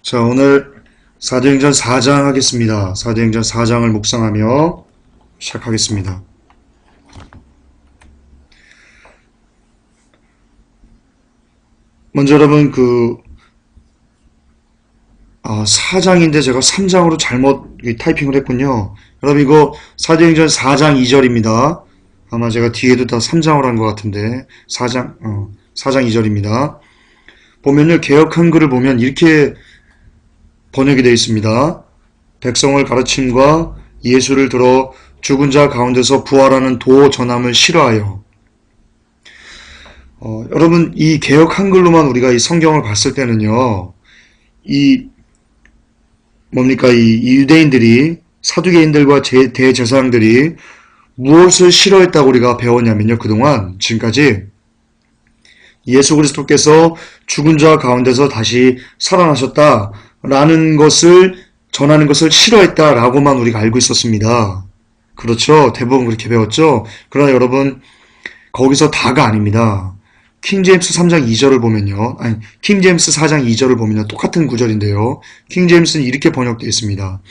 자, 오늘 사도행전 4장 하겠습니다. 사도행전 4장을 묵상하며 시작하겠습니다. 먼저 여러분 4장인데 제가 3장으로 잘못 타이핑을 했군요. 여러분 이거 사도행전 4장 2절입니다. 아마 제가 뒤에도 다 3장으로 한 것 같은데 4장 2절입니다. 보면요, 개역 한글을 보면 이렇게 번역이 되어 있습니다. 백성을 가르침과 예수를 들어 죽은 자 가운데서 부활하는 도 전함을 싫어하여. 여러분 이 개역 한글로만 우리가 이 성경을 봤을 때는요, 이 유대인들이 사두개인들과 대제사장들이 무엇을 싫어했다고 우리가 배웠냐면요, 그동안 지금까지 예수 그리스도께서 죽은 자 가운데서 다시 살아나셨다라는 것을 전하는 것을 싫어했다라고만 우리가 알고 있었습니다. 그렇죠? 대부분 그렇게 배웠죠? 그러나 여러분 거기서 다가 아닙니다. 킹제임스 3장 2절을 보면요, 킹제임스 4장 2절을 보면요, 똑같은 구절인데요, 킹제임스는 이렇게 번역되어 있습니다.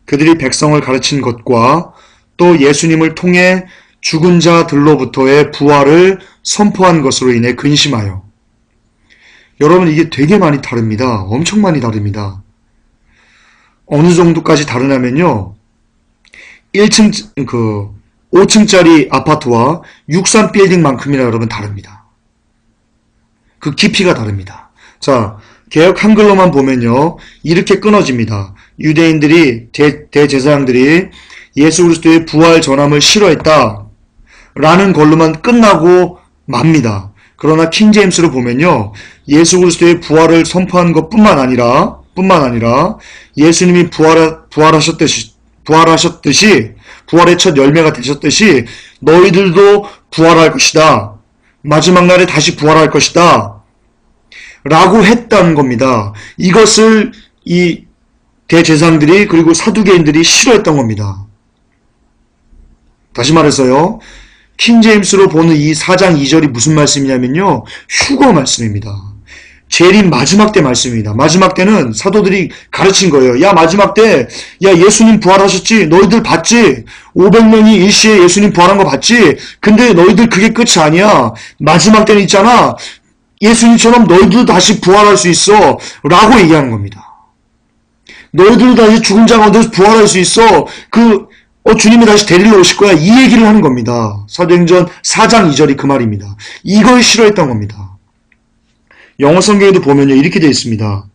그들이 백성을 가르친 것과 또 예수님을 통해 죽은 자들로부터의 부활을 선포한 것으로 인해 근심하여. 여러분 이게 되게 많이 다릅니다. 엄청 많이 다릅니다. 어느 정도까지 다르냐면요, 5층짜리 아파트와 63 빌딩만큼이나 여러분 다릅니다. 그 깊이가 다릅니다. 자, 개역 한글로만 보면요, 이렇게 끊어집니다. 유대인들이, 대제사장들이 예수 그리스도의 부활 전함을 싫어했다 라는 걸로만 끝나고 맙니다. 그러나 킹제임스로 보면요, 예수 그리스도의 부활을 선포한 것뿐만 아니라 예수님이 부활하셨듯이 부활의 첫 열매가 되셨듯이 너희들도 부활할 것이다, 마지막 날에 다시 부활할 것이다 라고 했다는 겁니다. 이것을 이 대제사장들이 그리고 사두개인들이 싫어했던 겁니다. 다시 말해서요, 킹제임스로 보는 이 4장 2절이 무슨 말씀이냐면요, 휴거 말씀입니다. 재림 마지막 때 말씀입니다. 마지막 때는 사도들이 가르친 거예요. 야, 마지막 때, 야, 예수님 부활하셨지? 너희들 봤지? 500명이 일시에 예수님 부활한 거 봤지? 근데 너희들 그게 끝이 아니야. 마지막 때는 있잖아, 예수님처럼 너희들도 다시 부활할 수 있어 라고 얘기하는 겁니다. 너희들도 다시 죽은 자 가운데서 부활할 수 있어. 주님이 다시 데리러 오실 거야. 이 얘기를 하는 겁니다. 사도행전 4장 2절이 그 말입니다. 이걸 싫어했던 겁니다. 영어 성경에도 보면요, 이렇게 되어 있습니다.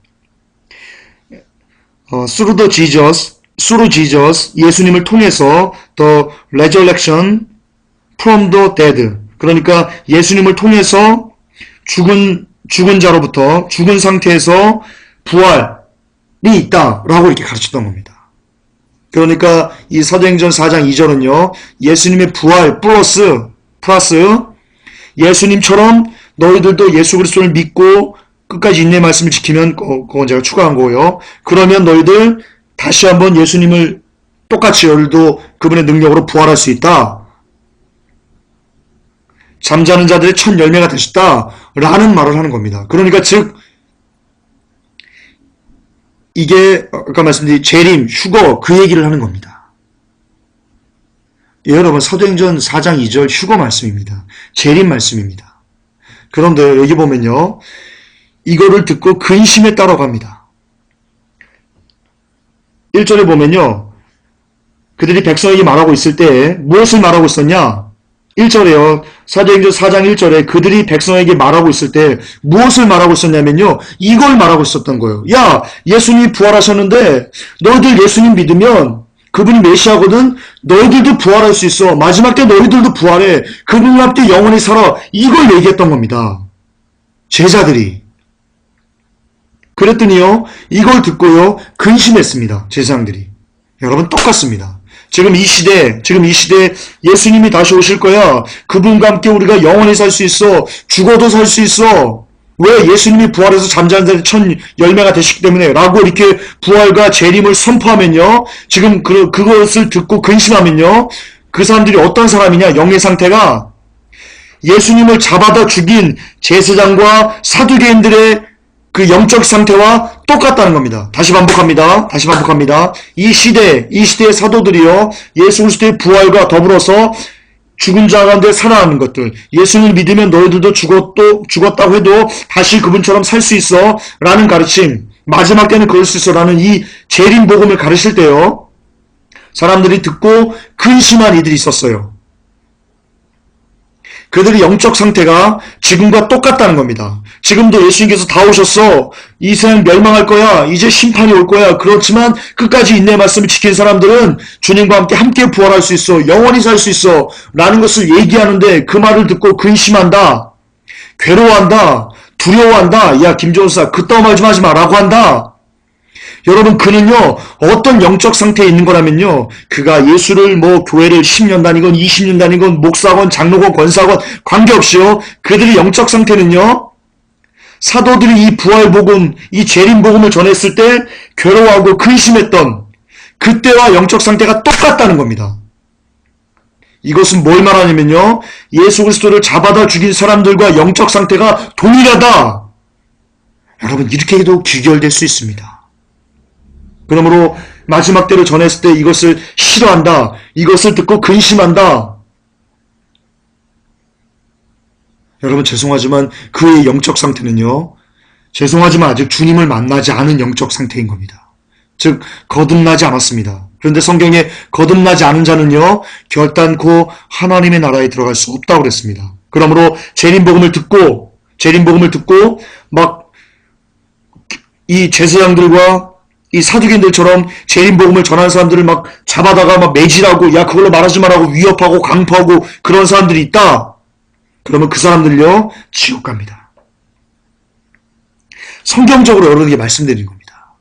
through Jesus, 예수님을 통해서 the resurrection from the dead. 그러니까 예수님을 통해서 죽은 자로부터, 죽은 상태에서 부활이 있다라고 이렇게 가르쳤던 겁니다. 그러니까 이 사도행전 4장 2절은요, 예수님의 부활 플러스 예수님처럼 너희들도 예수 그리스도를 믿고 끝까지 인내 말씀을 지키면, 그건 제가 추가한 거고요. 그러면 너희들 다시 한번 예수님을 똑같이 너희들도 그분의 능력으로 부활할 수 있다. 잠자는 자들의 첫 열매가 되셨다 라는 말을 하는 겁니다. 그러니까 즉 이게 아까 말씀드린 재림, 휴거, 그 얘기를 하는 겁니다. 예, 여러분 사도행전 4장 2절 휴거 말씀입니다. 재림 말씀입니다. 그런데 여기 보면요, 이거를 듣고 근심에 따라갑니다. 1절에 보면요, 그들이 백성에게 말하고 있을 때 무엇을 말하고 있었냐? 1절에요. 사도행전 4장 1절에 그들이 백성에게 말하고 있을 때 무엇을 말하고 있었냐면요, 이걸 말하고 있었던 거예요. 야, 예수님이 부활하셨는데 너희들 예수님 믿으면 그분이 메시아거든. 너희들도 부활할 수 있어. 마지막 때 너희들도 부활해. 그분 앞에 영원히 살아. 이걸 얘기했던 겁니다. 제자들이. 그랬더니요, 이걸 듣고요, 근심했습니다. 제사장들이. 여러분 똑같습니다. 지금 이 시대 예수님이 다시 오실 거야. 그분과 함께 우리가 영원히 살 수 있어. 죽어도 살 수 있어. 왜? 예수님이 부활해서 잠자는 자들의 첫 열매가 되시기 때문에 라고 이렇게 부활과 재림을 선포하면요, 지금 그것을 듣고 근심하면요, 그 사람들이 어떤 사람이냐? 영의 상태가 예수님을 잡아다 죽인 제사장과 사두개인들의 그 영적 상태와 똑같다는 겁니다. 다시 반복합니다. 이 시대의 사도들이요, 예수 그리스도의 부활과 더불어서 죽은 자 가운데 살아나는 것들, 예수를 믿으면 너희들도 죽었다고 해도 다시 그분처럼 살 수 있어 라는 가르침, 마지막 때는 그럴 수 있어 라는 이 재림 복음을 가르칠 때요, 사람들이 듣고 근심한 이들이 있었어요. 그들의 영적 상태가 지금과 똑같다는 겁니다. 지금도 예수님께서 다 오셨어, 이 세상 멸망할 거야, 이제 심판이 올 거야. 그렇지만 끝까지 인내의 말씀을 지킨 사람들은 주님과 함께 부활할 수 있어, 영원히 살 수 있어 라는 것을 얘기하는데, 그 말을 듣고 근심한다, 괴로워한다, 두려워한다. 야 김종사, 그따위 말 좀 하지 마 라고 한다. 여러분, 그는요 어떤 영적 상태에 있는 거라면요, 그가 예수를 교회를 10년 다니건 20년 다니건 목사건 장로건 권사건 관계없이요, 그들의 영적 상태는요, 사도들이 이 부활복음, 이 재림복음을 전했을 때 괴로워하고 근심했던 그때와 영적 상태가 똑같다는 겁니다. 이것은 뭘 말하냐면요, 예수 그리스도를 잡아다 죽인 사람들과 영적 상태가 동일하다. 여러분, 이렇게 해도 귀결될 수 있습니다. 그러므로 마지막 때를 전했을 때 이것을 싫어한다, 이것을 듣고 근심한다. 여러분, 죄송하지만 그의 영적 상태는요, 죄송하지만 아직 주님을 만나지 않은 영적 상태인 겁니다. 즉 거듭나지 않았습니다. 그런데 성경에 거듭나지 않은 자는요, 결단코 하나님의 나라에 들어갈 수 없다고 그랬습니다. 그러므로 재림복음을 듣고 막 이 제사장들과 이 사두개인들처럼 재림복음을 전하는 사람들을 막 잡아다가 막 매질하고, 야 그걸로 말하지 말라고 위협하고 강포하고 그런 사람들이 있다. 그러면 그 사람들요, 지옥 갑니다. 성경적으로 여러분에게 말씀드리는 겁니다.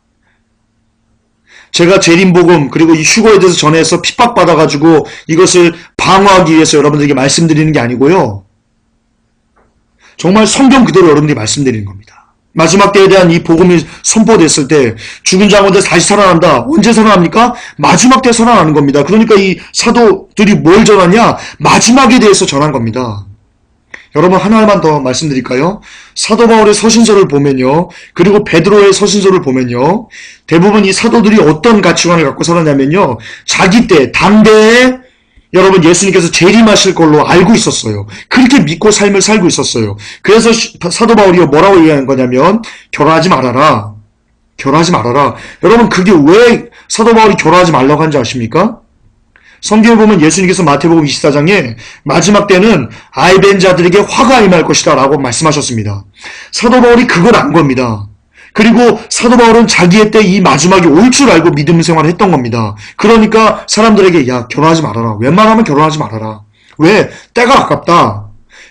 제가 재림복음 그리고 이 휴거에 대해서 전해서 핍박받아가지고 이것을 방어하기 위해서 여러분들에게 말씀드리는 게 아니고요, 정말 성경 그대로 여러분들이 말씀드리는 겁니다. 마지막 때에 대한 이 복음이 선포됐을 때 죽은 자 가운데 다시 살아난다. 언제 살아납니까? 마지막 때 살아나는 겁니다. 그러니까 이 사도들이 뭘 전하냐? 마지막에 대해서 전한 겁니다. 여러분, 하나만 더 말씀드릴까요? 사도 바울의 서신서를 보면요, 그리고 베드로의 서신서를 보면요, 대부분 이 사도들이 어떤 가치관을 갖고 살았냐면요, 자기 때 당대에 여러분 예수님께서 재림하실 걸로 알고 있었어요. 그렇게 믿고 삶을 살고 있었어요. 그래서 사도 바울이 뭐라고 얘기하는 거냐면, 결혼하지 말아라. 여러분, 그게 왜 사도 바울이 결혼하지 말라고 한지 아십니까? 성경에 보면 예수님께서 마태복음 24장에 마지막 때는 아이벤 자들에게 화가 임할 것이다 라고 말씀하셨습니다. 사도 바울이 그걸 안 겁니다. 그리고 사도 바울은 자기의 때 이 마지막이 올 줄 알고 믿음 생활을 했던 겁니다. 그러니까 사람들에게, 야 결혼하지 말아라, 웬만하면 결혼하지 말아라. 왜? 때가 아깝다.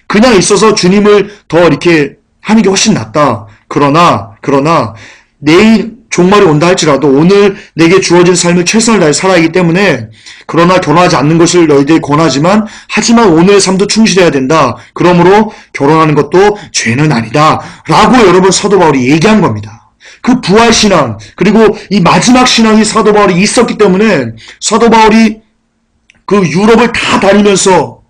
그냥 있어서 주님을 더 이렇게 하는 게 훨씬 낫다. 그러나 내일 종말이 온다 할지라도 오늘 내게 주어진 삶을 최선을 다해 살아야 하기 때문에, 그러나 결혼하지 않는 것을 너희들이 권하지만, 하지만 오늘의 삶도 충실해야 된다. 그러므로 결혼하는 것도 죄는 아니다 라고 여러분 사도 바울이 얘기한 겁니다. 그 부활신앙 그리고 이 마지막 신앙이 사도 바울이 있었기 때문에 사도 바울이 그 유럽을 다 다니면서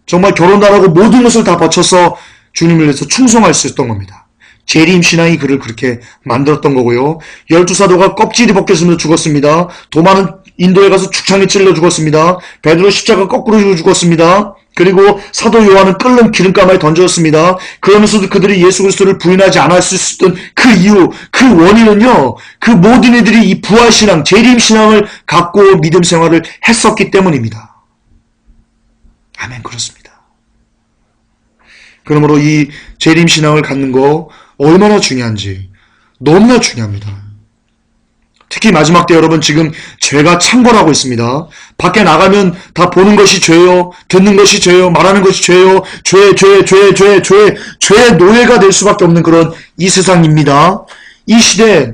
정말 결혼도 안 하고 모든 것을 다 바쳐서 주님을 위해서 충성할 수 있었던 겁니다. 재림신앙이 그를 그렇게 만들었던 거고요. 12사도가 껍질이 벗겨지면서 죽었습니다. 도마는 인도에 가서 죽창에 찔러 죽었습니다. 베드로 십자가 거꾸로 죽었습니다. 그리고 사도 요한은 끓는 기름가마에 던졌습니다. 그러면서도 그들이 예수 그리스도를 부인하지 않았을 수 있던 그 이유, 그 원인은요, 그 모든 이들이 이 부활신앙, 재림신앙을 갖고 믿음 생활을 했었기 때문입니다. 아멘, 그렇습니다. 그러므로 이 재림신앙을 갖는 거 얼마나 중요한지, 너무나 중요합니다. 특히 마지막 때 여러분, 지금 죄가 창궐하고 있습니다. 밖에 나가면 다 보는 것이 죄요, 듣는 것이 죄요, 말하는 것이 죄요, 죄의 노예가 될 수밖에 없는 그런 이 세상입니다. 이 시대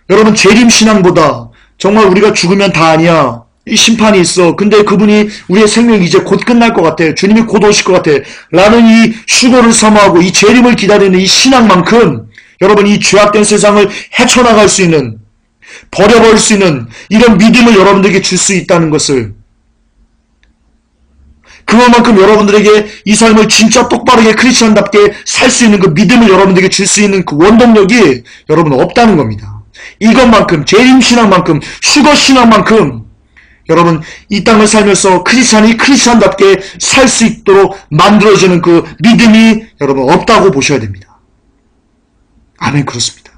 여러분, 재림신앙보다 정말 우리가 죽으면 다 아니야, 이 심판이 있어, 근데 그분이 우리의 생명이 이제 곧 끝날 것 같아, 주님이 곧 오실 것 같아 라는 이 휴거를 사모하고 이 재림을 기다리는 이 신앙만큼 여러분, 이 죄악된 세상을 헤쳐나갈 수 있는, 버려버릴 수 있는 이런 믿음을 여러분들에게 줄 수 있다는 것을, 그 그만큼 여러분들에게 이 삶을 진짜 똑바르게 크리스천답게 살 수 있는 그 믿음을 여러분들에게 줄 수 있는 그 원동력이 여러분 없다는 겁니다. 이것만큼, 재림신앙만큼, 휴거신앙만큼 여러분 이 땅을 살면서 크리스찬이 크리스찬답게 살 수 있도록 만들어주는 그 믿음이 여러분 없다고 보셔야 됩니다. 아멘. 그렇습니다.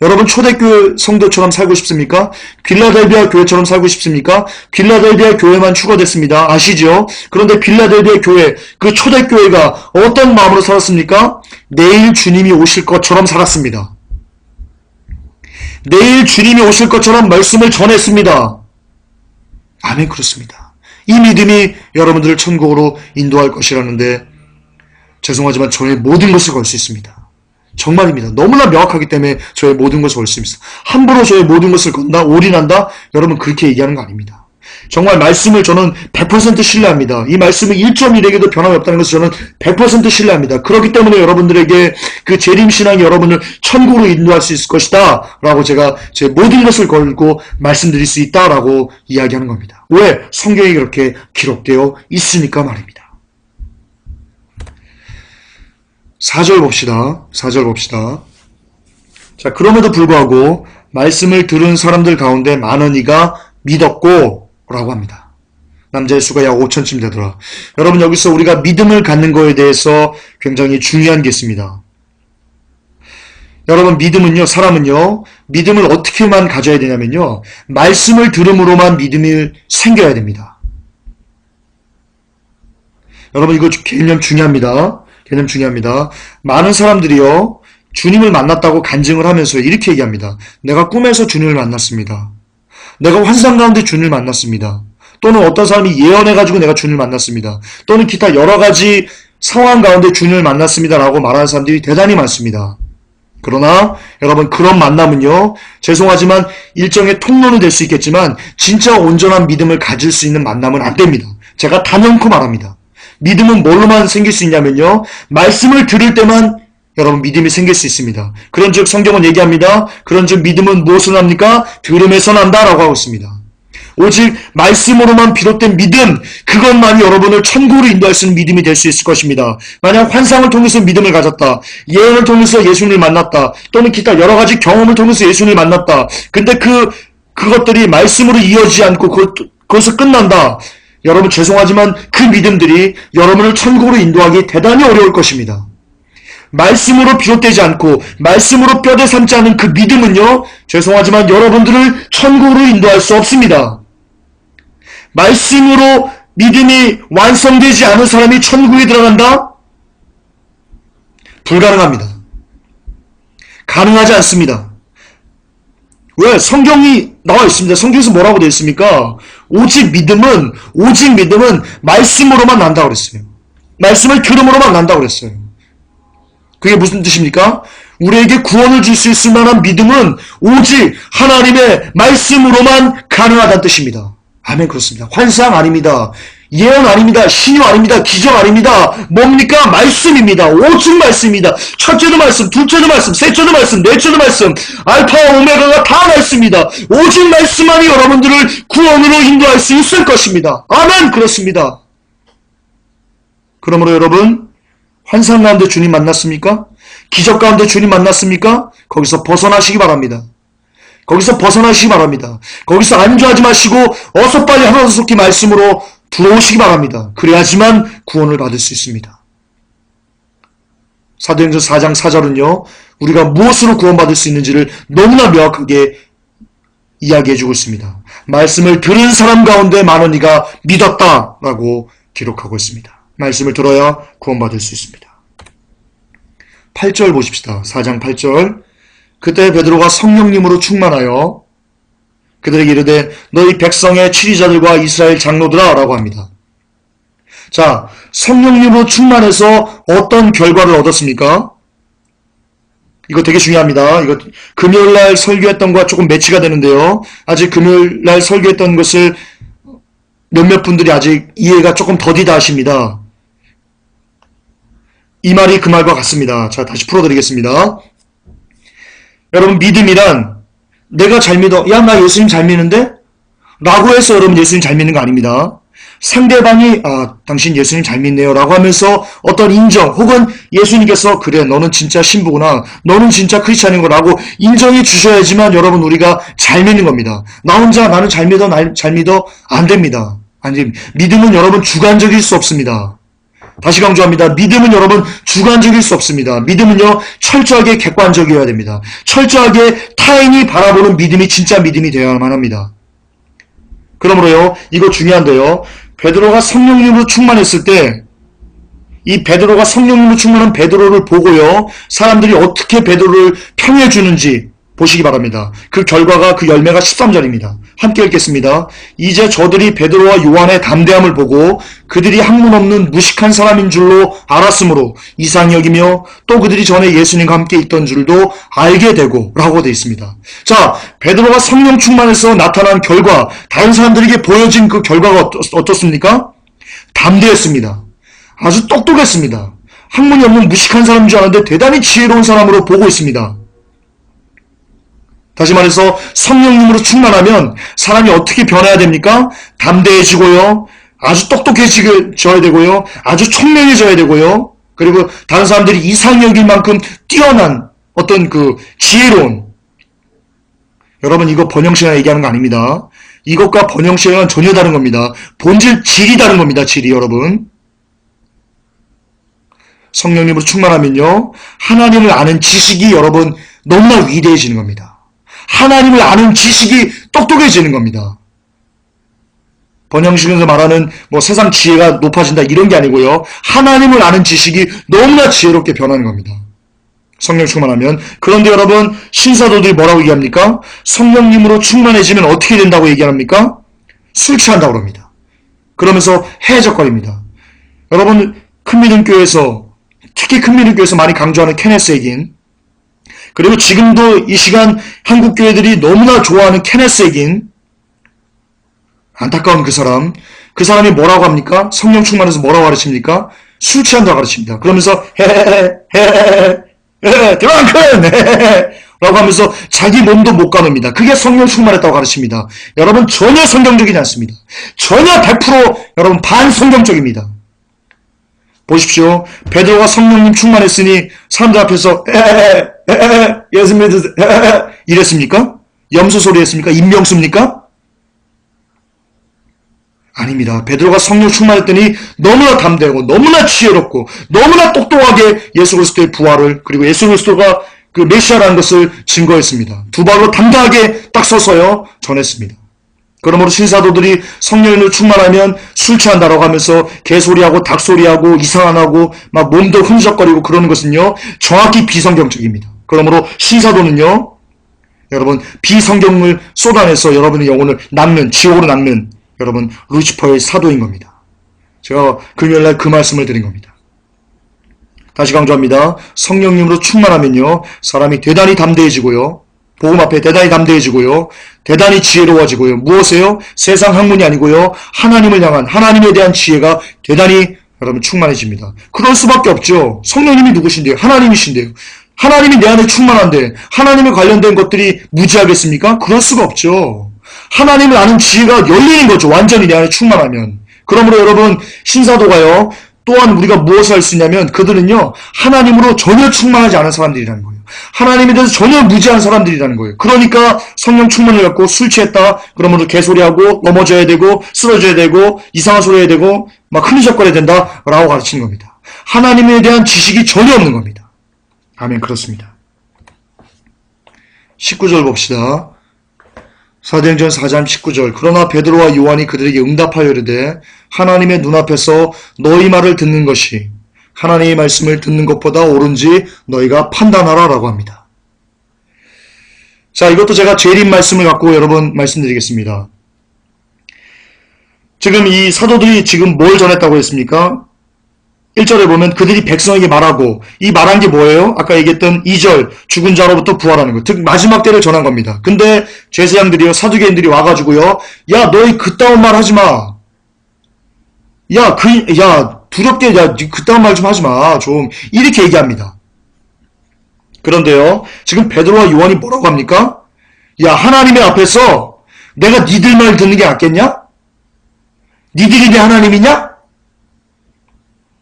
여러분 초대교회 성도처럼 살고 싶습니까? 빌라델비아 교회처럼 살고 싶습니까? 빌라델비아 교회만 추가됐습니다. 아시죠? 그런데 빌라델비아 교회, 그 초대교회가 어떤 마음으로 살았습니까? 내일 주님이 오실 것처럼 살았습니다. 내일 주님이 오실 것처럼 말씀을 전했습니다. 아멘. 그렇습니다. 이 믿음이 여러분들을 천국으로 인도할 것이라는데 죄송하지만 저의 모든 것을 걸 수 있습니다. 정말입니다. 너무나 명확하기 때문에 저의 모든 것을 걸 수 있습니다. 함부로 저의 모든 것을 건다, 올인한다? 여러분 그렇게 얘기하는 거 아닙니다. 정말 말씀을 저는 100% 신뢰합니다. 이 말씀이 1.1에게도 변함이 없다는 것을 저는 100% 신뢰합니다. 그렇기 때문에 여러분들에게 그 재림신앙이 여러분을 천국으로 인도할 수 있을 것이다 라고 제가 제 모든 것을 걸고 말씀드릴 수 있다 라고 이야기하는 겁니다. 왜? 성경에 그렇게 기록되어 있으니까 말입니다. 4절 봅시다. 4절 봅시다. 자, 그럼에도 불구하고 말씀을 들은 사람들 가운데 많은 이가 믿었고 라고 합니다. 남자의 수가 약 5천쯤 되더라. 여러분 여기서 우리가 믿음을 갖는 거에 대해서 굉장히 중요한 게 있습니다. 여러분 믿음은요, 사람은요, 믿음을 어떻게만 가져야 되냐면요, 말씀을 들음으로만 믿음이 생겨야 됩니다. 여러분 이거 개념 중요합니다. 개념 중요합니다. 많은 사람들이요, 주님을 만났다고 간증을 하면서 이렇게 얘기합니다. 내가 꿈에서 주님을 만났습니다. 내가 환상 가운데 주님을 만났습니다. 또는 어떤 사람이 예언해가지고 내가 주님을 만났습니다. 또는 기타 여러 가지 상황 가운데 주님을 만났습니다 라고 말하는 사람들이 대단히 많습니다. 그러나 여러분 그런 만남은요, 죄송하지만 일정의 통로는 될 수 있겠지만 진짜 온전한 믿음을 가질 수 있는 만남은 안 됩니다. 제가 단연코 말합니다. 믿음은 뭘로만 생길 수 있냐면요, 말씀을 들을 때만 여러분 믿음이 생길 수 있습니다. 그런즉 성경은 얘기합니다. 그런즉 믿음은 무엇으로 납니까? 들음에서 난다라고 하고 있습니다. 오직 말씀으로만 비롯된 믿음, 그것만이 여러분을 천국으로 인도할 수 있는 믿음이 될 수 있을 것입니다. 만약 환상을 통해서 믿음을 가졌다, 예언을 통해서 예수님을 만났다, 또는 기타 여러 가지 경험을 통해서 예수님을 만났다. 근데 그것들이 말씀으로 이어지지 않고 그것을 끝난다. 여러분 죄송하지만 그 믿음들이 여러분을 천국으로 인도하기 대단히 어려울 것입니다. 말씀으로 비롯되지 않고 말씀으로 뼈대 삼지 않은 그 믿음은요, 죄송하지만 여러분들을 천국으로 인도할 수 없습니다. 말씀으로 믿음이 완성되지 않은 사람이 천국에 들어간다? 불가능합니다. 가능하지 않습니다. 왜? 성경이 나와 있습니다. 성경에서 뭐라고 되어 있습니까? 오직 믿음은 말씀으로만 난다고 그랬어요. 말씀을 들음으로만 난다고 그랬어요. 그게 무슨 뜻입니까? 우리에게 구원을 줄 수 있을 만한 믿음은 오직 하나님의 말씀으로만 가능하다는 뜻입니다. 아멘. 그렇습니다. 환상 아닙니다. 예언 아닙니다. 신유 아닙니다. 기적 아닙니다. 뭡니까? 말씀입니다. 오직 말씀입니다. 첫째도 말씀, 둘째도 말씀, 셋째도 말씀, 넷째도 말씀, 알파와 오메가가 다 말씀입니다. 오직 말씀만이 여러분들을 구원으로 인도할 수 있을 것입니다. 아멘. 그렇습니다. 그러므로 여러분, 환상 가운데 주님 만났습니까? 기적 가운데 주님 만났습니까? 거기서 벗어나시기 바랍니다. 거기서 벗어나시기 바랍니다. 거기서 안주하지 마시고 어서 빨리 하나님께 말씀으로 들어오시기 바랍니다. 그래야지만 구원을 받을 수 있습니다. 사도행전 4장 4절은요, 우리가 무엇으로 구원받을 수 있는지를 너무나 명확하게 이야기해주고 있습니다. 말씀을 들은 사람 가운데 많은 이가 믿었다라고 기록하고 있습니다. 말씀을 들어야 구원받을 수 있습니다. 8절 보십시다. 4장 8절. 그때 베드로가 성령님으로 충만하여 그들에게 이르되 너희 백성의 치리자들과 이스라엘 장로들아 라고 합니다. 자, 성령님으로 충만해서 어떤 결과를 얻었습니까? 이거 되게 중요합니다. 이거 금요일날 설교했던 것과 조금 매치가 되는데요. 아직 금요일날 설교했던 것을 몇몇 분들이 아직 이해가 조금 더디다 하십니다. 이 말이 그 말과 같습니다. 자, 다시 풀어드리겠습니다. 여러분, 믿음이란 내가 잘 믿어. 야, 나 예수님 잘 믿는데? 라고 해서 여러분 예수님 잘 믿는 거 아닙니다. 상대방이 당신 예수님 잘 믿네요 라고 하면서 어떤 인정 혹은 예수님께서 그래 너는 진짜 신부구나 너는 진짜 크리스찬인 거라고 인정해 주셔야지만 여러분 우리가 잘 믿는 겁니다. 나 혼자 나는 잘 믿어 잘 믿어 안 됩니다. 아니 믿음은 여러분 주관적일 수 없습니다. 다시 강조합니다. 믿음은 여러분 주관적일 수 없습니다. 믿음은요 철저하게 객관적이어야 됩니다. 철저하게 타인이 바라보는 믿음이 진짜 믿음이 되어야만 합니다. 그러므로요 이거 중요한데요. 베드로가 성령님으로 충만했을 때 이 베드로가 성령님으로 충만한 베드로를 보고요 사람들이 어떻게 베드로를 평해 주는지 보시기 바랍니다. 그 결과가 그 열매가 13절입니다. 함께 읽겠습니다. 이제 저들이 베드로와 요한의 담대함을 보고 그들이 학문 없는 무식한 사람인 줄로 알았으므로 이상히 여기며 또 그들이 전에 예수님과 함께 있던 줄도 알게 되고 라고 되어 있습니다. 자, 베드로가 성령 충만해서 나타난 결과 다른 사람들에게 보여진 그 결과가 어떻습니까? 담대했습니다. 아주 똑똑했습니다. 학문이 없는 무식한 사람인 줄 알았는데 대단히 지혜로운 사람으로 보고 있습니다. 다시 말해서 성령님으로 충만하면 사람이 어떻게 변해야 됩니까? 담대해지고요. 아주 똑똑해져야 되고요. 아주 총명해져야 되고요. 그리고 다른 사람들이 이상히 여길 만큼 뛰어난 어떤 그 지혜로운 여러분 이거 번영시간 얘기하는 거 아닙니다. 이것과 번영시간은 전혀 다른 겁니다. 본질 질이 다른 겁니다. 질이 여러분. 성령님으로 충만하면요. 하나님을 아는 지식이 여러분 너무나 위대해지는 겁니다. 하나님을 아는 지식이 똑똑해지는 겁니다. 번영식에서 말하는 뭐 세상 지혜가 높아진다 이런 게 아니고요. 하나님을 아는 지식이 너무나 지혜롭게 변하는 겁니다. 성령 충만하면. 그런데 여러분 신사도들이 뭐라고 얘기합니까? 성령님으로 충만해지면 어떻게 된다고 얘기합니까? 술 취한다고 합니다. 그러면서 해적거립니다. 여러분 큰미등교회에서 특히 큰미등교회에서 많이 강조하는 케네스 에긴 그리고 지금도 이 시간 한국 교회들이 너무나 좋아하는 케네스 에긴 안타까운 그 사람이 뭐라고 합니까? 성령 충만해서 뭐라고 가르칩니까? 술 취한다고 가르칩니다. 그러면서 드렁큰 라고 하면서 자기 몸도 못 가눕니다. 그게 성령 충만했다고 가르칩니다. 여러분 전혀 성경적이지 않습니다. 전혀 100% 여러분 반성경적입니다. 보십시오. 베드로가 성령님 충만했으니 사람들 앞에서 예수 믿으세요 이랬습니까? 염소 소리 했습니까? 임명수입니까? 아닙니다. 베드로가 성령 충만했더니 너무나 담대하고 너무나 지혜롭고 너무나 똑똑하게 예수 그리스도의 부활을 그리고 예수 그리스도가 그 메시아라는 것을 증거했습니다. 두 발로 당당하게 딱 서서요 전했습니다. 그러므로 신사도들이 성령으로 충만하면 술 취한다라고 하면서 개소리하고 닭소리하고 이상한하고 막 몸도 흔적거리고 그러는 것은요 정확히 비성경적입니다. 그러므로 신사도는요 여러분 비성경을 쏟아내서 여러분의 영혼을 낚는 지옥으로 낚는 여러분 루시퍼의 사도인 겁니다. 제가 금요일날 그 말씀을 드린 겁니다. 다시 강조합니다. 성령님으로 충만하면요 사람이 대단히 담대해지고요 복음 앞에 대단히 담대해지고요 대단히 지혜로워지고요 무엇이에요? 세상 학문이 아니고요 하나님을 향한 하나님에 대한 지혜가 대단히 여러분 충만해집니다. 그럴 수밖에 없죠. 성령님이 누구신데요? 하나님이신데요. 하나님이 내 안에 충만한데 하나님에 관련된 것들이 무지하겠습니까? 그럴 수가 없죠. 하나님을 아는 지혜가 열리는 거죠. 완전히 내 안에 충만하면. 그러므로 여러분 신사도가요 또한 우리가 무엇을 할 수 있냐면 그들은요 하나님으로 전혀 충만하지 않은 사람들이라는 거예요. 하나님에 대해서 전혀 무지한 사람들이라는 거예요. 그러니까 성령 충만을 갖고 술 취했다 그러므로 개소리하고 넘어져야 되고 쓰러져야 되고 이상한 소리 해야 되고 막 흐느적거려야 된다 라고 가르치는 겁니다. 하나님에 대한 지식이 전혀 없는 겁니다. 아멘. 그렇습니다. 19절 봅시다. 사도행전 4장 19절 그러나 베드로와 요한이 그들에게 응답하여 이르되 하나님의 눈앞에서 너희 말을 듣는 것이 하나님의 말씀을 듣는 것보다 옳은지 너희가 판단하라 라고 합니다. 자, 이것도 제가 재림 말씀을 갖고 여러분 말씀드리겠습니다. 지금 이 사도들이 지금 뭘 전했다고 했습니까? 1절에 보면 그들이 백성에게 말하고 이 말한 게 뭐예요? 아까 얘기했던 2절 죽은 자로부터 부활하는 것. 즉 마지막 때를 전한 겁니다. 근데 제사장들이요 사두개인들이 와가지고요 야 너희 그따운 말 하지마. 야 두렵게 그따운 말 좀 하지마 좀 이렇게 얘기합니다. 그런데요 지금 베드로와 요한이 뭐라고 합니까? 야 하나님의 앞에서 내가 니들 말 듣는 게 낫겠냐? 니들이 내 하나님이냐?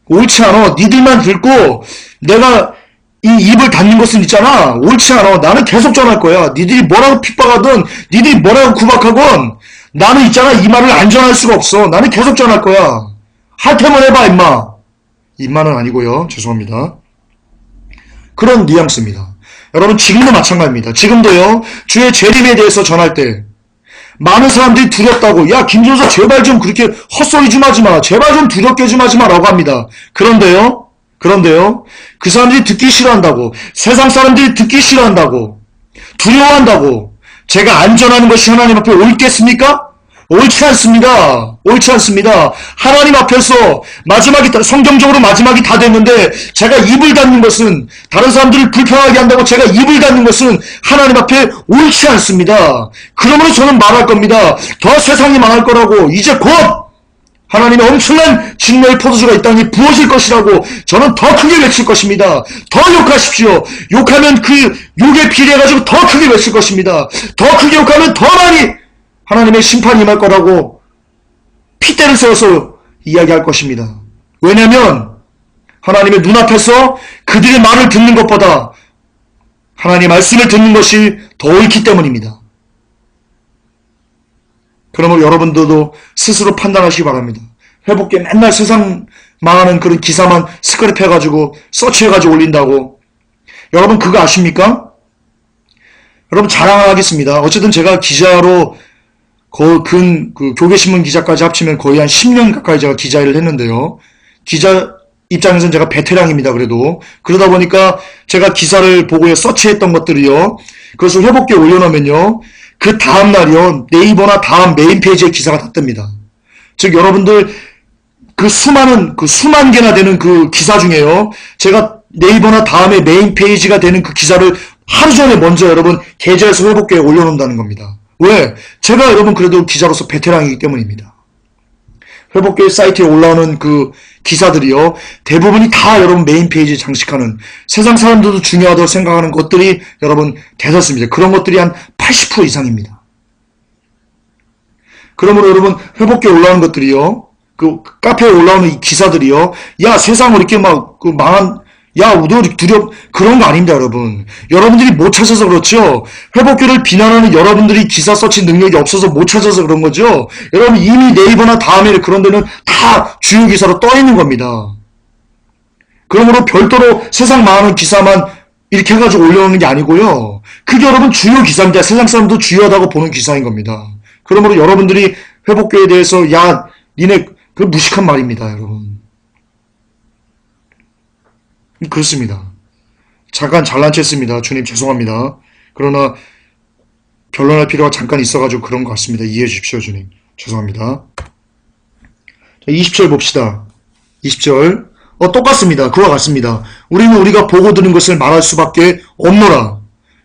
옳지 않아. 니들만 듣고 내가 이 입을 닫는 것은 있잖아. 옳지 않아. 나는 계속 전할 거야. 니들이 뭐라고 핍박하든 니들이 뭐라고 구박하건 나는 있잖아. 이 말을 안 전할 수가 없어. 나는 계속 전할 거야. 할 테면 해봐 임마. 임마는 아니고요. 죄송합니다. 그런 뉘앙스입니다. 여러분 지금도 마찬가지입니다. 지금도요. 주의 재림에 대해서 전할 때 많은 사람들이 두렵다고 야 김전사 제발 좀 그렇게 헛소리 좀 하지 마. 제발 좀 두렵게 좀 하지 마라고 합니다. 그런데요. 그 사람들이 듣기 싫어한다고 세상 사람들이 듣기 싫어한다고 두려워한다고 제가 안 전하는 것이 하나님 앞에 옳겠습니까? 옳지 않습니다. 옳지 않습니다. 하나님 앞에서 성경적으로 마지막이 다 됐는데 제가 입을 닫는 것은 다른 사람들을 불편하게 한다고 제가 입을 닫는 것은 하나님 앞에 옳지 않습니다. 그러므로 저는 말할 겁니다. 더 세상이 망할 거라고 이제 곧 하나님의 엄청난 진노의 포도주가 이 땅에 부어질 것이라고 저는 더 크게 외칠 것입니다. 더 욕하십시오. 욕하면 그 욕에 비례해가지고 더 크게 외칠 것입니다. 더 크게 욕하면 더 많이 하나님의 심판이 임할 거라고 핏대를 세워서 이야기할 것입니다. 왜냐하면 하나님의 눈앞에서 그들의 말을 듣는 것보다 하나님의 말씀을 듣는 것이 더 옳기 때문입니다. 그러므로 여러분들도 스스로 판단하시기 바랍니다. 회복계 맨날 세상 망하는 그런 기사만 스크랩해가지고 서치해가지고 올린다고. 여러분 그거 아십니까? 여러분 자랑하겠습니다. 어쨌든 제가 기자로 교계신문 기자까지 합치면 거의 한 10년 가까이 제가 기자 일을 했는데요. 기자 입장에서는 제가 베테랑입니다. 그러다 보니까 제가 기사를 보고 서치했던 것들이요. 그것을 회복계에 올려놓으면요. 그 다음날이요. 네이버나 다음 메인 페이지에 기사가 다 뜹니다. 즉 여러분들 수만 개나 되는 그 기사 중에요. 제가 네이버나 다음에 메인 페이지가 되는 그 기사를 하루 전에 먼저 여러분 계좌에서 회복계에 올려놓는다는 겁니다. 왜? 제가 여러분 그래도 기자로서 베테랑이기 때문입니다. 회복계 사이트에 올라오는 그 기사들이요. 대부분이 다 여러분 메인 페이지에 장식하는 세상 사람들도 중요하다고 생각하는 것들이 여러분 대다수입니다. 그런 것들이 한 80% 이상입니다. 그러므로 여러분 회복계에 올라오는 것들이요. 그 카페에 올라오는 이 기사들이요. 야 세상을 이렇게 망한 너 그런 거 아닙니다, 여러분. 여러분들이 못 찾아서 그렇죠. 회복교를 비난하는 여러분들이 기사 서치 능력이 없어서 못 찾아서 그런 거죠. 여러분 이미 네이버나 다음에 그런 데는 다 주요 기사로 떠 있는 겁니다. 그러므로 별도로 세상 망하는 기사만 이렇게 해가지고 올려놓는 게 아니고요. 그게 여러분 주요 기사입니다. 세상 사람도 주요하다고 보는 기사인 겁니다. 그러므로 여러분들이 회복교에 대해서 니네 그 무식한 말입니다, 여러분. 그렇습니다. 잠깐 잘난 체 했습니다. 주님 죄송합니다. 그러나 변론할 필요가 잠깐 있어가지고 그런 것 같습니다. 이해해 주십시오, 주님. 죄송합니다. 자, 20절 봅시다. 20절. 똑같습니다. 그와 같습니다. 우리는 우리가 보고 들은 것을 말할 수밖에 없노라.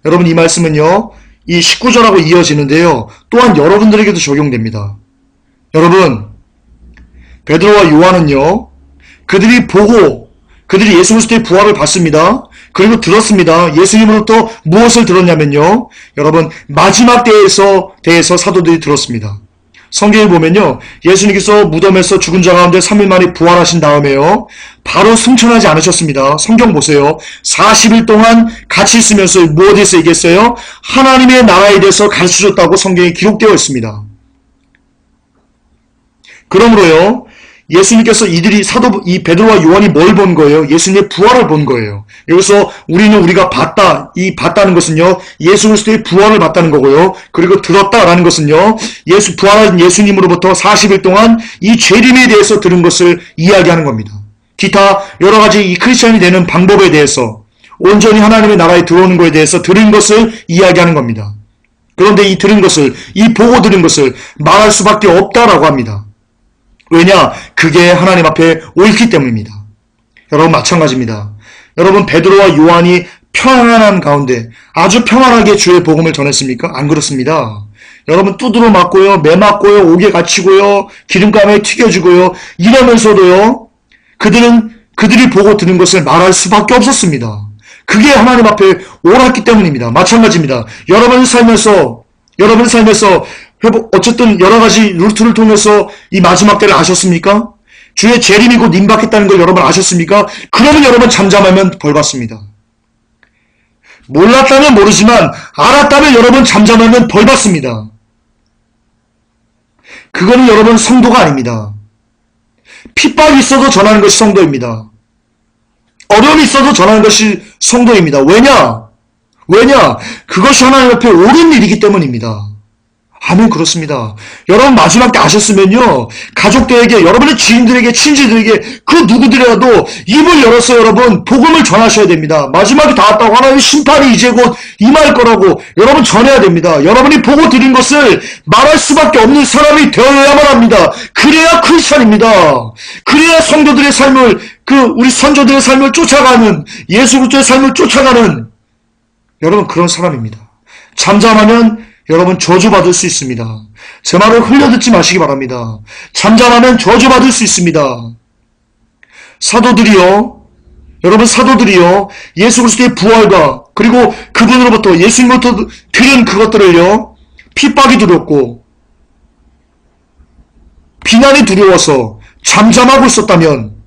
여러분 이 말씀은요. 이 19절하고 이어지는데요. 또한 여러분들에게도 적용됩니다. 여러분 베드로와 요한은요. 그들이 예수 그리스도의 부활을 봤습니다. 그리고 들었습니다. 예수님으로부터 무엇을 들었냐면요. 여러분 마지막 대해서 사도들이 들었습니다. 성경에 보면요. 예수님께서 무덤에서 죽은 자 가운데 3일 만에 부활하신 다음에요. 바로 승천하지 않으셨습니다. 성경 보세요. 40일 동안 같이 있으면서 무엇에서 얘기했어요? 하나님의 나라에 대해서 가르쳐줬다고 성경에 기록되어 있습니다. 그러므로요. 예수님께서 이 베드로와 요한이 뭘 본 거예요? 예수님의 부활을 본 거예요. 여기서 우리가 봤다는 것은요, 예수 그리스도의 부활을 봤다는 거고요. 그리고 들었다라는 것은요, 부활한 예수님으로부터 40일 동안 이 재림에 대해서 들은 것을 이야기하는 겁니다. 기타 여러 가지 이 크리스천이 되는 방법에 대해서, 온전히 하나님의 나라에 들어오는 것에 대해서 들은 것을 이야기하는 겁니다. 그런데 이 보고 들은 것을 말할 수밖에 없다라고 합니다. 왜냐? 그게 하나님 앞에 옳기 때문입니다. 여러분 마찬가지입니다. 여러분 베드로와 요한이 평안한 가운데 아주 평안하게 주의 복음을 전했습니까? 안 그렇습니다. 여러분 두드러 맞고요, 매 맞고요, 옥에 갇히고요, 기름감에 튀겨지고요. 이러면서도요. 그들이 보고 들은 것을 말할 수밖에 없었습니다. 그게 하나님 앞에 옳았기 때문입니다. 마찬가지입니다. 여러분 살면서 어쨌든 여러 가지 루트를 통해서 이 마지막 때를 아셨습니까? 주의 재림이 곧 임박했다는 걸 여러분 아셨습니까? 그러면 여러분 잠잠하면 벌 받습니다. 몰랐다면 모르지만 알았다면 여러분 잠잠하면 벌 받습니다. 그거는 여러분 성도가 아닙니다. 핍박이 있어도 전하는 것이 성도입니다. 어려움이 있어도 전하는 것이 성도입니다. 왜냐? 그것이 하나님 앞에 옳은 일이기 때문입니다. 아멘, 그렇습니다. 여러분 마지막 때 아셨으면요, 가족들에게, 여러분의 지인들에게, 친지들에게, 그 누구들이라도 입을 열어서 여러분 복음을 전하셔야 됩니다. 마지막이 다 왔다고, 하나님의 심판이 이제 곧 임할 거라고 여러분 전해야 됩니다. 여러분이 보고 들은 것을 말할 수밖에 없는 사람이 되어야만 합니다. 그래야 크리스찬입니다. 그래야 성도들의 삶을, 우리 선조들의 삶을 쫓아가는, 예수 그리스도의 삶을 쫓아가는 여러분 그런 사람입니다. 잠잠하면 여러분 저주받을 수 있습니다. 제 말을 흘려듣지 마시기 바랍니다. 잠잠하면 저주받을 수 있습니다. 여러분 사도들이요, 예수 그리스도의 부활과 그리고 그분으로부터, 예수님으로부터 들은 그것들을요, 핍박이 두렵고 비난이 두려워서 잠잠하고 있었다면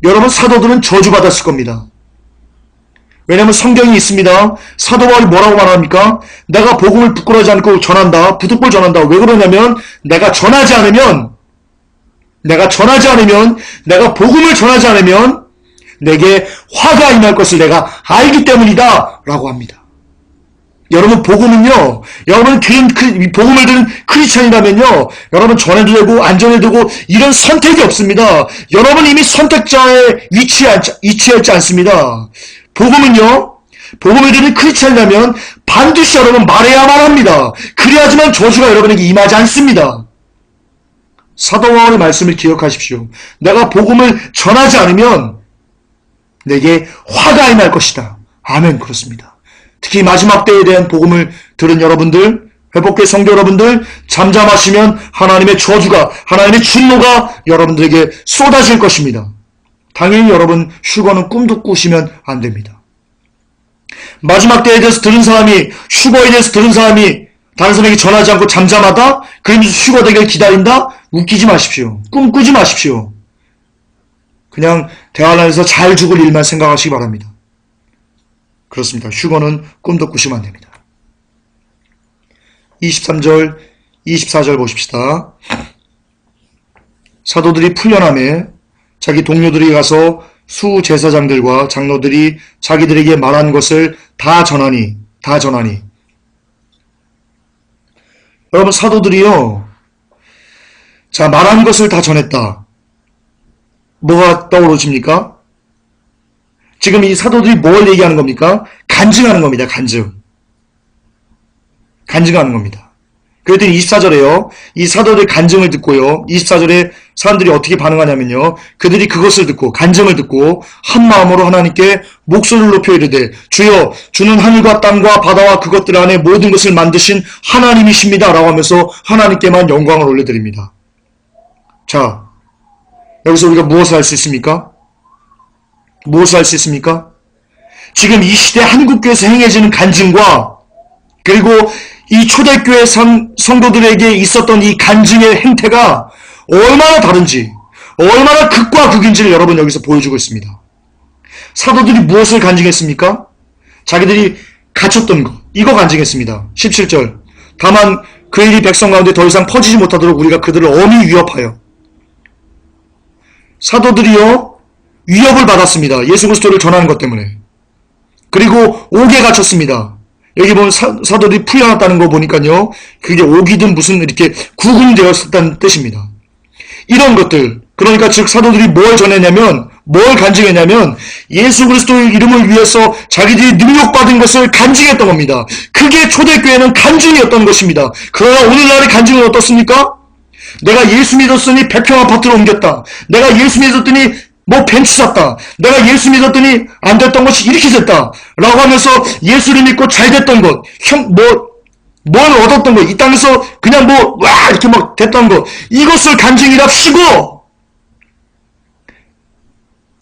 여러분 사도들은 저주받았을 겁니다. 왜냐하면 성경이 있습니다. 사도 바울이 뭐라고 말합니까? 내가 복음을 부끄러워하지 않고 전한다. 부득불 전한다. 왜 그러냐면 내가 전하지 않으면, 내가 복음을 전하지 않으면 내게 화가 임할 것을 내가 알기 때문이다 라고 합니다. 여러분 복음은요, 여러분 복음을 들은 크리스천이라면요, 여러분 전해도 되고 안 전해도 되고 이런 선택이 없습니다. 여러분 이미 선택자에 위치하지 않습니다. 복음을 듣는 크리스찬이라면 반드시 여러분 말해야만 합니다. 그래야지만 저주가 여러분에게 임하지 않습니다. 사도 바울의 말씀을 기억하십시오. 내가 복음을 전하지 않으면 내게 화가 임할 것이다. 아멘, 그렇습니다. 특히 마지막 때에 대한 복음을 들은 여러분들, 회복교회 성도 여러분들, 잠잠하시면 하나님의 저주가, 하나님의 진노가 여러분들에게 쏟아질 것입니다. 당연히 여러분 휴거는 꿈도 꾸시면 안 됩니다. 마지막 때에 대해서 들은 사람이, 휴거에 대해서 들은 사람이 다른 사람에게 전하지 않고 잠잠하다? 그러면서 휴거 되기를 기다린다? 웃기지 마십시오. 꿈꾸지 마십시오. 그냥 대화를 해서 잘 죽을 일만 생각하시기 바랍니다. 그렇습니다. 휴거는 꿈도 꾸시면 안 됩니다. 23절, 24절 보십시다. 사도들이 풀려남에 자기 동료들이 가서 수제사장들과 장로들이 자기들에게 말한 것을 다 전하니. 여러분 사도들이요, 자, 말한 것을 다 전했다. 뭐가 떠오르십니까? 지금 이 사도들이 뭘 얘기하는 겁니까? 간증하는 겁니다. 간증하는 겁니다. 그랬더니 24절에요. 이 사도들의 간증을 듣고요. 24절에 사람들이 어떻게 반응하냐면요. 그들이 그것을 듣고, 간증을 듣고 한 마음으로 하나님께 목소리를 높여 이르되 주여, 주는 하늘과 땅과 바다와 그것들 안에 모든 것을 만드신 하나님이십니다 라고 하면서 하나님께만 영광을 올려드립니다. 자, 여기서 우리가 무엇을 할 수 있습니까? 지금 이 시대 한국교회에서 행해지는 간증과 그리고 이 초대교회 성도들에게 있었던 이 간증의 행태가 얼마나 다른지, 얼마나 극과 극인지를 여러분 여기서 보여주고 있습니다. 사도들이 무엇을 간증했습니까? 자기들이 갇혔던 것, 이거 간증했습니다. 17절. 다만 그 일이 백성 가운데 더 이상 퍼지지 못하도록 우리가 그들을 엄히 위협하여. 사도들이요, 위협을 받았습니다. 예수 그리스도를 전하는 것 때문에. 그리고 옥에 갇혔습니다. 여기 보면 사도들이 풀려났다는 거 보니까요, 그게 옥이든 무슨 이렇게 구금되었다는 뜻입니다. 이런 것들, 그러니까 즉 사도들이 뭘 간증했냐면 예수 그리스도의 이름을 위해서 자기들이 능력받은 것을 간증했던 겁니다. 그게 초대교회는 간증이었던 것입니다. 그러나 오늘날의 간증은 어떻습니까? 내가 예수 믿었으니 100평 아파트로 옮겼다. 내가 예수 믿었더니 벤치 샀다. 내가 예수 믿었더니 안 됐던 것이 이렇게 됐다. 라고 하면서 예수를 믿고 잘 됐던 것, 뭘 얻었던 것, 이 땅에서 그냥 이렇게 막 됐던 것, 이것을 간증이랍시고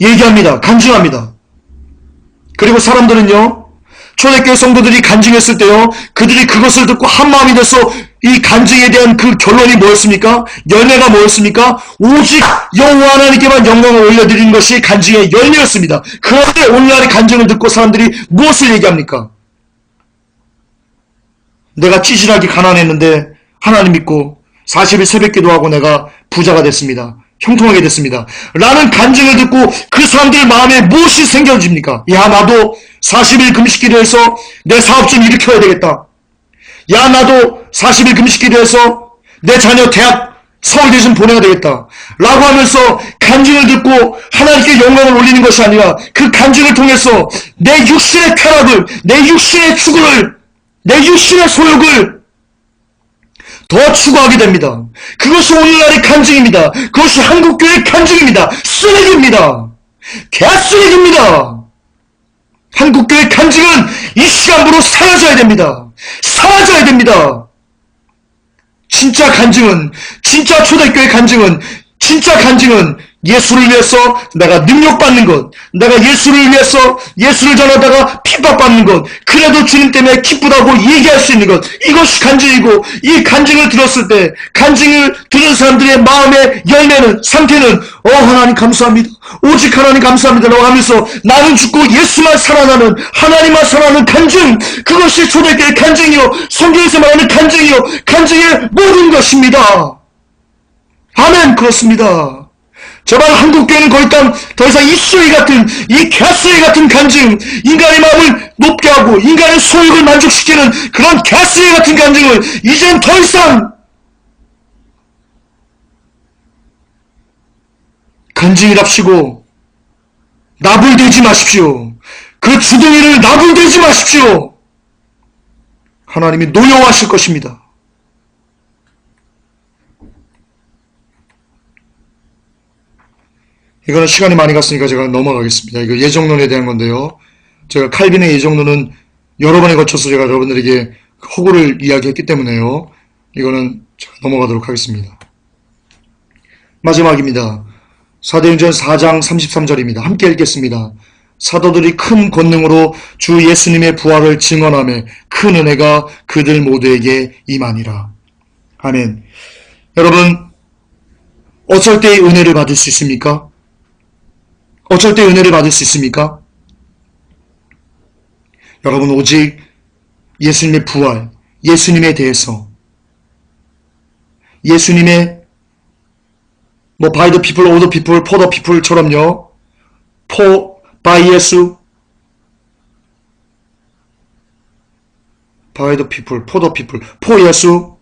얘기합니다. 간증합니다. 그리고 사람들은요, 초대교회 성도들이 간증했을 때요, 그들이 그것을 듣고 한마음이 돼서 이 간증에 대한 그 결론이 뭐였습니까? 열매가 뭐였습니까? 오직 여호와 하나님께만 영광을 올려드리는 것이 간증의 열매였습니다. 그런데 오늘날의 간증을 듣고 사람들이 무엇을 얘기합니까? 내가 찌질하게 가난했는데 하나님 믿고 40일 새벽 기도하고 내가 부자가 됐습니다. 형통하게 됐습니다. 라는 간증을 듣고 그 사람들 마음에 무엇이 생겨집니까? 야, 나도 40일 금식 기도해서 내 사업 좀 일으켜야 되겠다. 야, 나도 40일 금식 기도해서 내 자녀 대학 서울대 좀 보내야 되겠다. 라고 하면서 간증을 듣고 하나님께 영광을 올리는 것이 아니라 그 간증을 통해서 내 육신의 쾌락을, 내 육신의 추구를, 내 육신의 소욕을 더 추구하게 됩니다. 그것이 오늘날의 간증입니다. 그것이 한국교회의 간증입니다. 쓰레기입니다. 개쓰레기입니다. 한국교회의 간증은 이 시간부로 사라져야 됩니다. 사라져야 됩니다. 진짜 간증은, 진짜 초대교회 간증은, 진짜 간증은 예수를 위해서 내가 능력받는 것, 내가 예수를 위해서 예수를 전하다가 핍박받는 것, 그래도 주님 때문에 기쁘다고 얘기할 수 있는 것, 이것이 간증이고, 이 간증을 들었을 때 간증을 들은 사람들의 마음의 열매는, 상태는 하나님 감사합니다, 오직 하나님 감사합니다 라고 하면서 나는 죽고 예수만 살아나는, 하나님만 살아나는 간증, 그것이 초대교회의 간증이요, 성경에서 말하는 간증이요, 간증의 모든 것입니다. 아멘. 그렇습니다. 제발 한국교회는 더 이상 이 쓰레기 같은, 이 개쓰레기 같은 간증, 인간의 마음을 높게 하고 인간의 소욕을 만족시키는 그런 개쓰레기 같은 간증을 이젠 더 이상 간증이랍시고 나불대지 마십시오. 그 주둥이를 나불대지 마십시오. 하나님이 노여워하실 것입니다. 이거는 시간이 많이 갔으니까 제가 넘어가겠습니다. 이거 예정론에 대한 건데요. 제가 칼빈의 예정론은 여러 번에 거쳐서 제가 여러분들에게 허구를 이야기했기 때문에요. 이거는 제가 넘어가도록 하겠습니다. 마지막입니다. 사도행전 4장 33절입니다. 함께 읽겠습니다. 사도들이 큰 권능으로 주 예수님의 부활을 증언하며 큰 은혜가 그들 모두에게 임하니라. 아멘. 여러분, 어쩔 때 은혜를 받을 수 있습니까? 어쩔 때 은혜를 받을 수 있습니까? 여러분, 오직 예수님의 부활, 예수님에 대해서, 예수님의 by the people, of the people, for the people처럼요, by 예수, by the people, for the people, for 예수,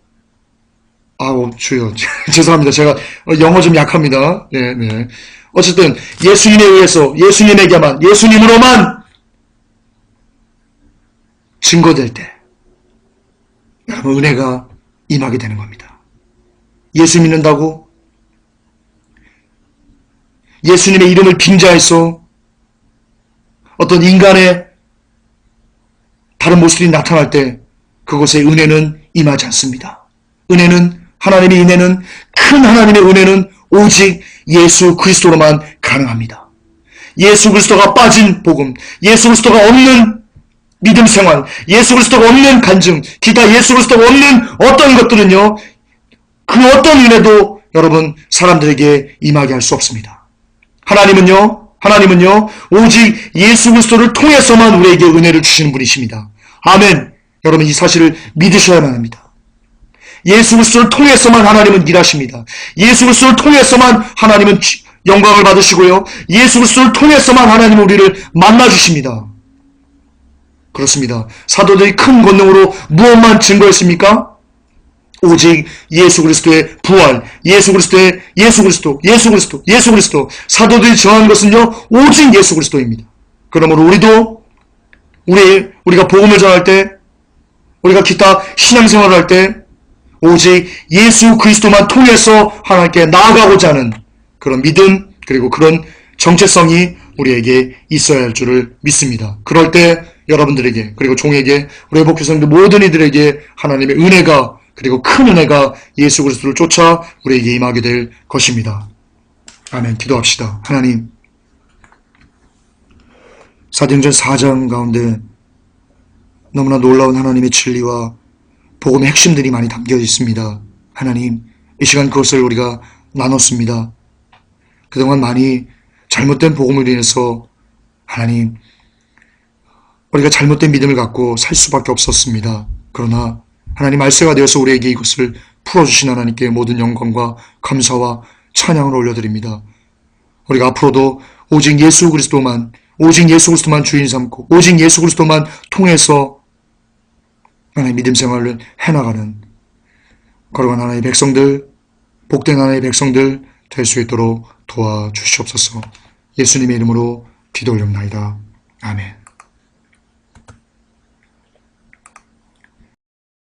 주여, 죄송합니다. 제가 영어 좀 약합니다. 네. 어쨌든 예수님에 의해서, 예수님에게만, 예수님으로만 증거될 때 여러분 은혜가 임하게 되는 겁니다. 예수 믿는다고 예수님의 이름을 빙자해서 어떤 인간의 다른 모습이 나타날 때 그곳에 은혜는 임하지 않습니다. 하나님의 은혜는, 큰 하나님의 은혜는 오직 예수 그리스도로만 가능합니다. 예수 그리스도가 빠진 복음, 예수 그리스도가 없는 믿음 생활, 예수 그리스도가 없는 간증, 기타 예수 그리스도가 없는 어떤 것들은요, 그 어떤 은혜도 여러분 사람들에게 임하게 할 수 없습니다. 하나님은요 오직 예수 그리스도를 통해서만 우리에게 은혜를 주시는 분이십니다. 아멘. 여러분 이 사실을 믿으셔야만 합니다. 예수 그리스도를 통해서만 하나님은 일하십니다. 예수 그리스도를 통해서만 하나님은 영광을 받으시고요, 예수 그리스도를 통해서만 하나님은 우리를 만나주십니다. 그렇습니다. 사도들이 큰 권능으로 무엇만 증거했습니까? 오직 예수 그리스도의 부활, 예수 그리스도. 사도들이 정한 것은요, 오직 예수 그리스도입니다. 그러므로 우리가 복음을 전할 때, 우리가 기타 신앙생활을 할 때, 오직 예수 그리스도만 통해서 하나님께 나아가고자 하는 그런 믿음, 그리고 그런 정체성이 우리에게 있어야 할 줄을 믿습니다. 그럴 때 여러분들에게, 그리고 종에게, 우리 회복교 성도 모든 이들에게 하나님의 은혜가, 그리고 큰 은혜가 예수 그리스도를 쫓아 우리에게 임하게 될 것입니다. 아멘. 기도합시다. 하나님, 사도행전 4장 가운데 너무나 놀라운 하나님의 진리와 복음의 핵심들이 많이 담겨 있습니다. 하나님, 이 시간 그것을 우리가 나눴습니다. 그동안 많이 잘못된 복음을 인해서 하나님, 우리가 잘못된 믿음을 갖고 살 수밖에 없었습니다. 그러나 하나님 말세가 되어서 우리에게 이것을 풀어주신 하나님께 모든 영광과 감사와 찬양을 올려드립니다. 우리가 앞으로도 오직 예수 그리스도만 주인 삼고 오직 예수 그리스도만 통해서 하나님 믿음 생활을 해나가는 거룩한 하나님의 백성들, 복된 하나님의 백성들 될 수 있도록 도와주시옵소서. 예수님의 이름으로 기도 올립니다. 아멘.